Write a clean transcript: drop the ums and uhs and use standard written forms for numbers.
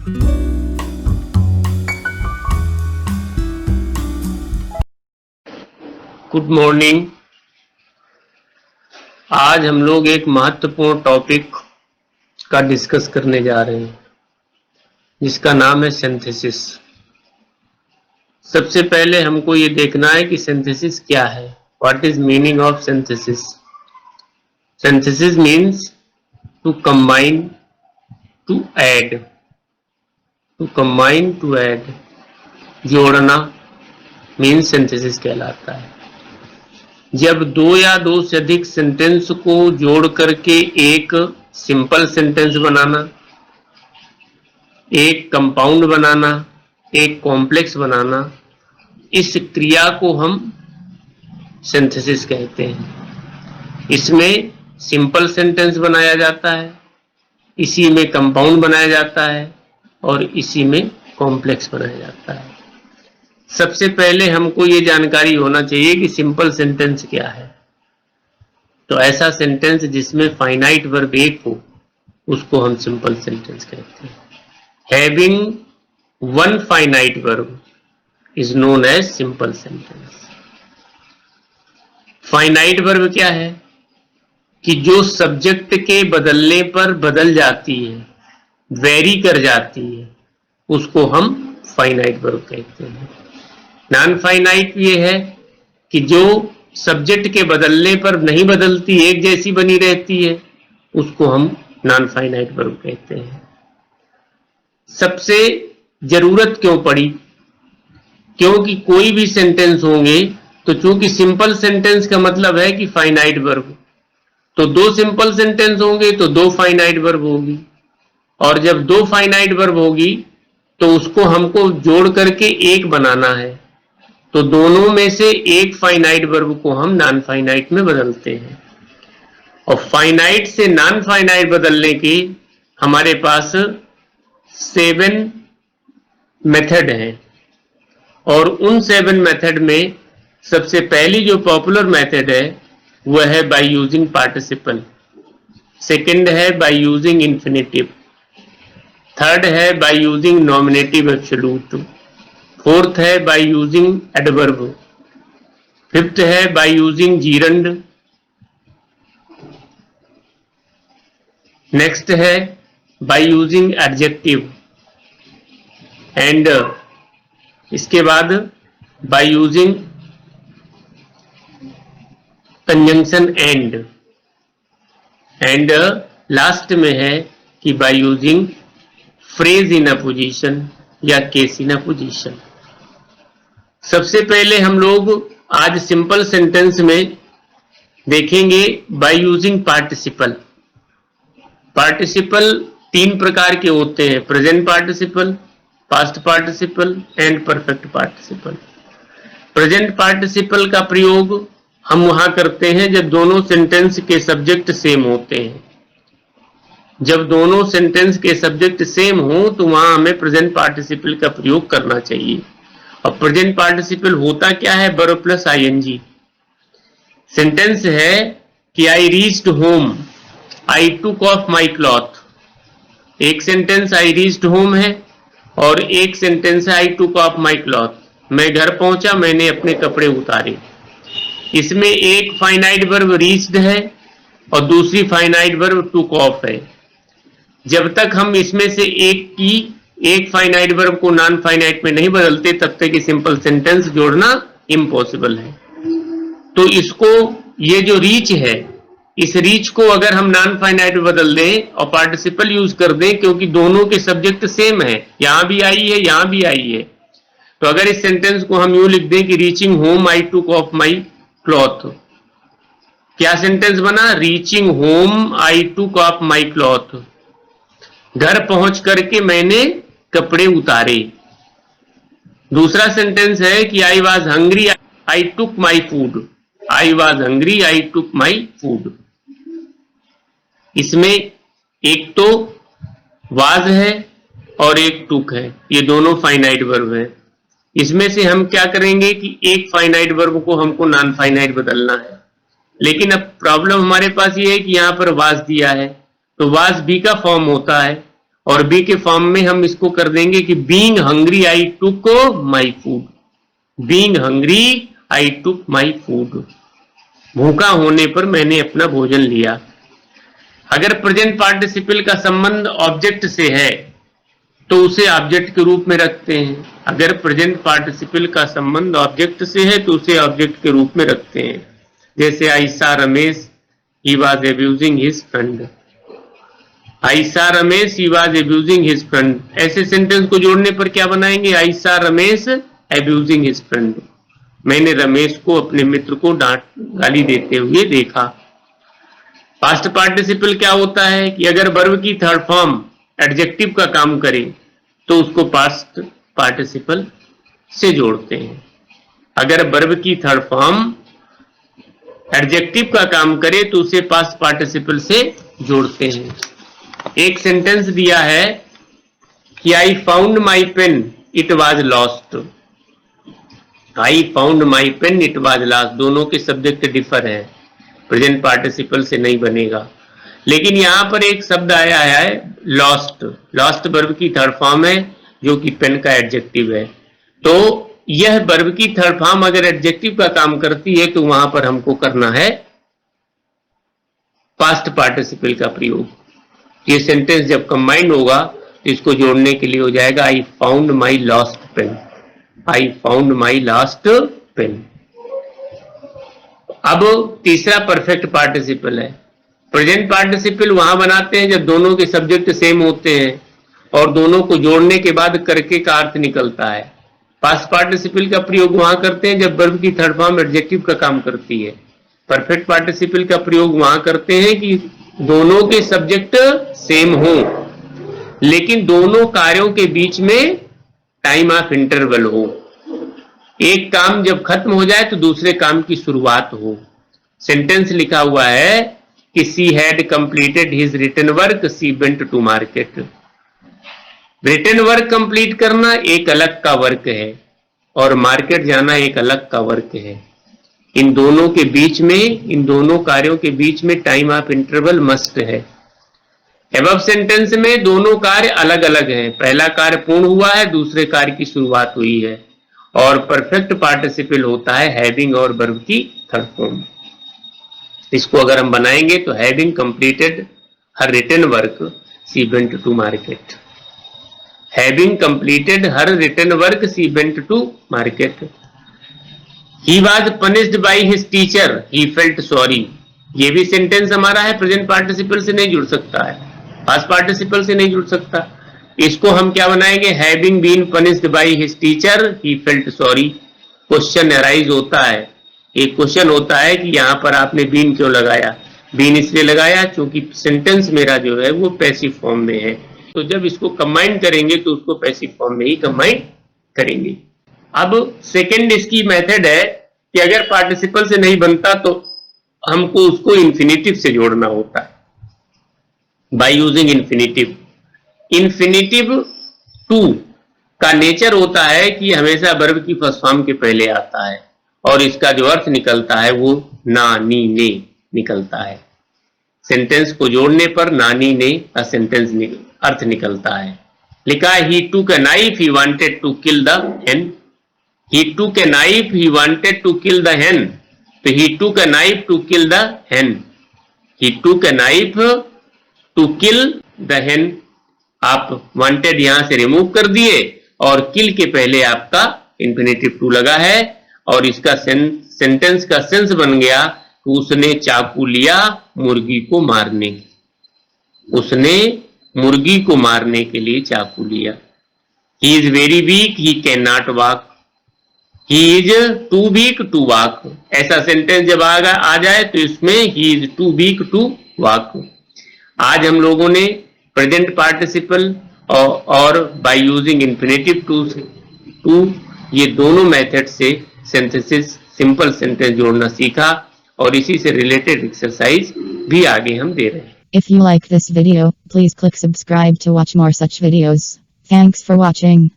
Good morning. आज हम लोग एक महत्वपूर्ण टॉपिक का डिस्कस करने जा रहे हैं जिसका नाम है सिंथेसिस। सबसे पहले हमको ये देखना है कि सिंथेसिस क्या है। What is meaning of synthesis? Synthesis means to combine, to add, to combine, to add, जोड़ना मीन्स सिंथेसिस कहलाता है। जब दो या दो से अधिक सेंटेंस को जोड़ करके एक सिंपल सेंटेंस बनाना, एक कंपाउंड बनाना, एक कॉम्प्लेक्स बनाना, इस क्रिया को हम सिंथेसिस कहते हैं। इसमें सिंपल सेंटेंस बनाया जाता है, इसी में कंपाउंड बनाया जाता है और इसी में कॉम्प्लेक्स बनाया जाता है। सबसे पहले हमको ये जानकारी होना चाहिए कि सिंपल सेंटेंस क्या है। तो ऐसा सेंटेंस जिसमें फाइनाइट वर्ब एक हो उसको हम सिंपल सेंटेंस कहते हैं। Having one finite verb is known as simple sentence. Finite verb क्या है? कि जो सब्जेक्ट के बदलने पर बदल जाती है, वेरी कर जाती है, उसको हम फाइनाइट वर्ब कहते हैं। नॉन फाइनाइट ये है कि जो सब्जेक्ट के बदलने पर नहीं बदलती, एक जैसी बनी रहती है, उसको हम नॉन फाइनाइट वर्ब कहते हैं। सबसे जरूरत क्यों पड़ी? क्योंकि कोई भी सेंटेंस होंगे तो चूंकि सिंपल सेंटेंस का मतलब है कि फाइनाइट वर्ब, तो दो सिंपल सेंटेंस होंगे तो दो फाइनाइट वर्ब होगी, और जब दो फाइनाइट वर्ब होगी तो उसको हमको जोड़ करके एक बनाना है, तो दोनों में से एक फाइनाइट वर्ब को हम नॉन फाइनाइट में बदलते हैं। और फाइनाइट से नॉन फाइनाइट बदलने की हमारे पास 7 मेथड हैं, और उन 7 मेथड में सबसे पहली जो पॉपुलर मेथड है वह है बाय यूजिंग पार्टिसिपल, सेकंड है बाय यूजिंग इंफिनिटिव, थर्ड है by using nominative absolute, fourth है बाय यूजिंग एडवर्ब, फिफ्थ है बाय यूजिंग जीरंड, नेक्स्ट है बाय यूजिंग एडजेक्टिव, एंड इसके बाद by using conjunction and last में है कि by using phrase in a position या केस इन अ पोजीशन। सबसे पहले हम लोग आज सिंपल सेंटेंस में देखेंगे बाय यूजिंग पार्टिसिपल। पार्टिसिपल 3 प्रकार के होते हैं: present participle, past participle and perfect participle. Present participle का प्रयोग हम वहां करते हैं जब दोनों सेंटेंस के सब्जेक्ट सेम होते हैं। जब दोनों सेंटेंस के सब्जेक्ट सेम हो तो वहां हमें प्रेजेंट पार्टिसिपल का प्रयोग करना चाहिए। और प्रेजेंट पार्टिसिपल होता क्या है? Verb plus ING. सेंटेंस है कि I reached home, I took of my cloth. एक सेंटेंस आई रीच्ड होम है और एक सेंटेंस है आई टुक ऑफ माई क्लॉथ। मैं घर पहुंचा, मैंने अपने कपड़े उतारे। इसमें एक फाइनाइट वर्ब रीच्ड है और दूसरी फाइनाइट वर्ब टुक ऑफ है। जब तक हम इसमें से एक फाइनाइट वर्ब को नॉन फाइनाइट में नहीं बदलते तब तक ये सिंपल सेंटेंस जोड़ना इम्पॉसिबल है। तो इसको, ये जो रीच है, इस रीच को अगर हम नॉन फाइनाइट में बदल दें और पार्टिसिपल यूज कर दें, क्योंकि दोनों के सब्जेक्ट सेम है, यहां भी आई है यहां भी आई है, तो अगर इस सेंटेंस को हम यूं लिख दें कि reaching home I took of my cloth, क्या सेंटेंस बना? Reaching home I took of my cloth. घर पहुंच करके मैंने कपड़े उतारे। दूसरा सेंटेंस है कि I was hungry I took my food. I was hungry I took my food. इसमें एक तो वाज है और एक टुक है, ये दोनों फाइनाइट वर्ब है। इसमें से हम क्या करेंगे कि एक फाइनाइट वर्ब को हमको नॉन फाइनाइट बदलना है। लेकिन अब प्रॉब्लम हमारे पास ये है कि यहां पर वाज दिया है, तो वाज बी का फॉर्म होता है और बी के फॉर्म में हम इसको कर देंगे कि being hungry I took my food, being hungry I took my food, भूखा होने पर मैंने अपना भोजन लिया। अगर प्रेजेंट पार्टिसिपल का संबंध ऑब्जेक्ट से है तो उसे ऑब्जेक्ट के रूप में रखते हैं। अगर प्रेजेंट पार्टिसिपल का संबंध ऑब्जेक्ट से है तो उसे ऑब्जेक्ट के रूप में रखते हैं। जैसे I saw Ramesh he was abusing his friend, I saw Ramesh he was abusing his friend, ऐसे सेंटेंस को जोड़ने पर क्या बनाएंगे? आई saw Ramesh abusing his friend, मैंने रमेश को अपने मित्र को डांट गाली देते हुए देखा। पास्ट पार्टिसिपल क्या होता है कि अगर वर्ब की थर्ड फॉर्म एडजेक्टिव का काम करे तो उसको पास्ट पार्टिसिपल से जोड़ते हैं। अगर वर्ब की थर्ड फॉर्म एडजेक्टिव का काम करे तो उसे पास्ट पार्टिसिपल से जोड़ते हैं। एक सेंटेंस दिया है कि I found my pen it was lost, I found my pen it was lost, दोनों के सब्जेक्ट डिफर है, प्रेजेंट पार्टिसिपल से नहीं बनेगा। लेकिन यहां पर एक शब्द आया है लॉस्ट, लॉस्ट वर्ब की थर्ड फॉर्म है जो कि पेन का एडजेक्टिव है। तो यह वर्ब की थर्ड फॉर्म अगर एडजेक्टिव का काम करती है तो वहां पर हमको करना है पास्ट पार्टिसिपल का प्रयोग। ये सेंटेंस जब कंबाइंड होगा तो इसको जोड़ने के लिए हो जाएगा I found my lost pen, I found my lost pen. अब तीसरा परफेक्ट पार्टिसिपल है। प्रेजेंट पार्टिसिपल वहां बनाते हैं जब दोनों के सब्जेक्ट सेम होते हैं और दोनों को जोड़ने के बाद करके का अर्थ निकलता है। पास्ट पार्टिसिपल का प्रयोग वहां करते हैं जब वर्ब की थर्ड फॉर्म एडजेक्टिव का काम करती है। परफेक्ट पार्टिसिपल का प्रयोग वहां करते हैं कि दोनों के सब्जेक्ट सेम हो लेकिन दोनों कार्यों के बीच में टाइम ऑफ इंटरवल हो, एक काम जब खत्म हो जाए तो दूसरे काम की शुरुआत हो। सेंटेंस लिखा हुआ है कि she had completed his written work, she went to market. Written work complete करना एक अलग का वर्क है और मार्केट जाना एक अलग का वर्क है। इन दोनों के बीच में, इन दोनों कार्यों के बीच में टाइम ऑफ इंटरवल मस्ट है। एबव सेंटेंस में दोनों कार्य अलग अलग हैं, पहला कार्य पूर्ण हुआ है, दूसरे कार्य की शुरुआत हुई है। और परफेक्ट पार्टिसिपल होता है हैविंग और वर्ब की थर्ड फॉर्म। इसको अगर हम बनाएंगे तो having completed her written work, she went to market. Having completed her written work, she went to market. He was punished by his teacher, he felt sorry. ये भी sentence हमारा है, प्रेजेंट पार्टिसिपल से नहीं जुड़ सकता है, पास्ट पार्टिसिपल से नहीं जुड़ सकता। इसको हम क्या बनाएंगे? Having been punished by his teacher, he felt sorry. Question arise होता है, एक क्वेश्चन होता है कि यहाँ पर आपने बीन क्यों लगाया? बीन इसलिए लगाया क्योंकि सेंटेंस मेरा जो है वो पैसिव फॉर्म में है, तो जब इसको कंबाइन करेंगे तो उसको पैसिव फॉर्म में ही कंबाइन करेंगे। अब सेकेंड इसकी मेथड है कि अगर पार्टिसिपल से नहीं बनता तो हमको उसको इन्फिनेटिव से जोड़ना होता है by using infinitive. Infinitive to का नेचर होता है कि हमेशा वर्ब की फर्स्ट फॉर्म के पहले आता है और इसका जो अर्थ निकलता है वो ना नी ने निकलता है। सेंटेंस को जोड़ने पर नानी ने का सेंटेंस अर्थ निकलता है। लिखा है he took a knife, he wanted to kill the hen। He took a knife, he wanted to kill the hen, तो he took a knife to kill the hen। He took a knife to kill the hen। आप wanted यहां से remove कर दिए और किल के पहले आपका इंफिनिटिव टू लगा है और इसका सेंटेंस का सेंस बन गया कि उसने चाकू लिया मुर्गी को मारने, उसने मुर्गी को मारने के लिए चाकू लिया। He is very weak, he can not walk, he is too weak to walk. ऐसा सेंटेंस जब आ जाए तो इसमें he is too weak to walk. आज हम लोगों ने प्रेजेंट पार्टिसिपल और बाय यूजिंग इन्फिनेटिव टू ये दोनों मेथड से सिंथेसिस सिंपल सेंटेंस जोड़ना सीखा और इसी से रिलेटेड एक्सरसाइज भी आगे हम दे रहे हैं। If you like this video, please click subscribe to watch more such videos. Thanks for watching.